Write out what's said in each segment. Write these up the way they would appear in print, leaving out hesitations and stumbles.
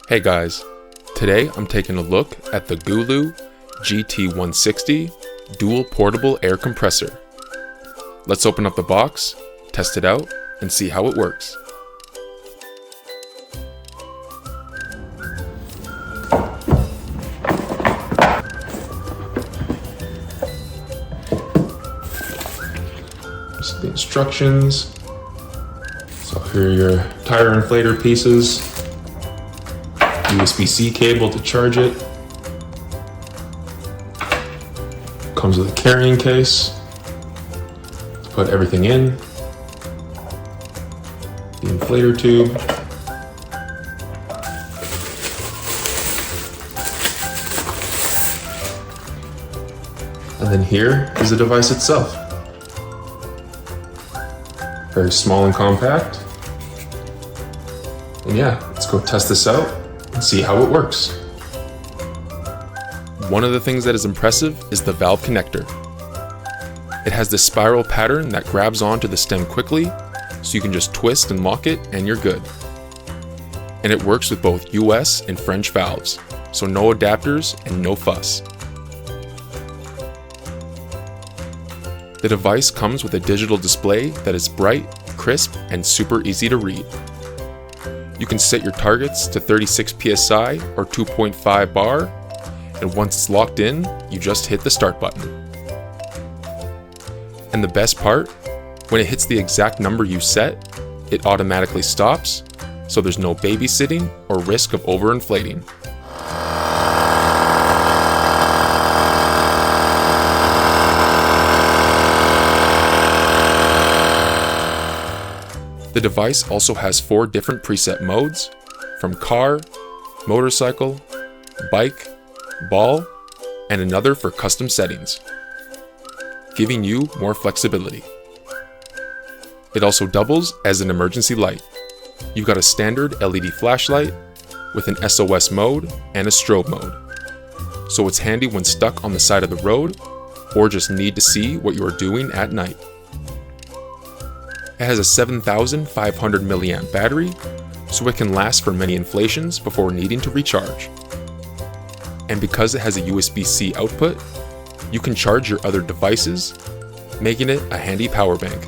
Hey guys, today I'm taking a look at the GOOLOO GT160 DUAL portable air compressor. Let's open up the box, test it out, and see how it works. Just the instructions. So here are your tire inflator pieces. USB-C cable to charge it. Comes with a carrying case to put everything in. The inflator tube. And then here is the device itself. Very small and compact. And yeah, let's go test this out and see how it works. One of the things that is impressive is the valve connector. It has this spiral pattern that grabs onto the stem quickly, so you can just twist and lock it and you're good. And it works with both US and French valves, so no adapters and no fuss. The device comes with a digital display that is bright, crisp, and super easy to read. You can set your targets to 36 psi or 2.5 bar, and once it's locked in, you just hit the start button. And the best part, when it hits the exact number you set, it automatically stops, so there's no babysitting or risk of overinflating. The device also has 4 different preset modes, from car, motorcycle, bike, ball, and another for custom settings, giving you more flexibility. It also doubles as an emergency light. You've got a standard LED flashlight with an SOS mode and a strobe mode, so it's handy when stuck on the side of the road or just need to see what you are doing at night. It has a 7,500 milliamp battery, so it can last for many inflations before needing to recharge. And because it has a USB-C output, you can charge your other devices, making it a handy power bank.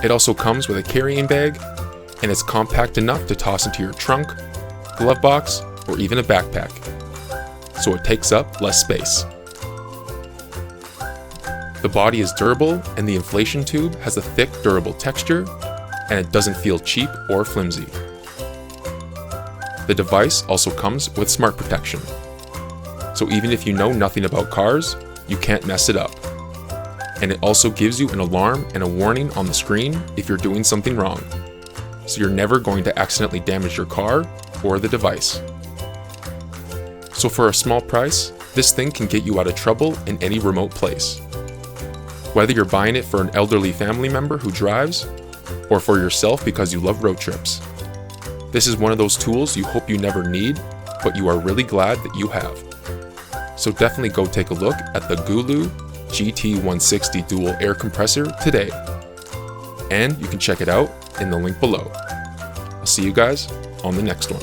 It also comes with a carrying bag, and it's compact enough to toss into your trunk, glove box, or even a backpack, so it takes up less space. The body is durable, and the inflation tube has a thick, durable texture, and it doesn't feel cheap or flimsy. The device also comes with smart protection, so even if you know nothing about cars, you can't mess it up. And it also gives you an alarm and a warning on the screen if you're doing something wrong, so you're never going to accidentally damage your car or the device. So for a small price, this thing can get you out of trouble in any remote place. Whether you're buying it for an elderly family member who drives, or for yourself because you love road trips. This is one of those tools you hope you never need, but you are really glad that you have. So definitely go take a look at the GOOLOO GT160 DUAL air compressor today. And you can check it out in the link below. I'll see you guys on the next one.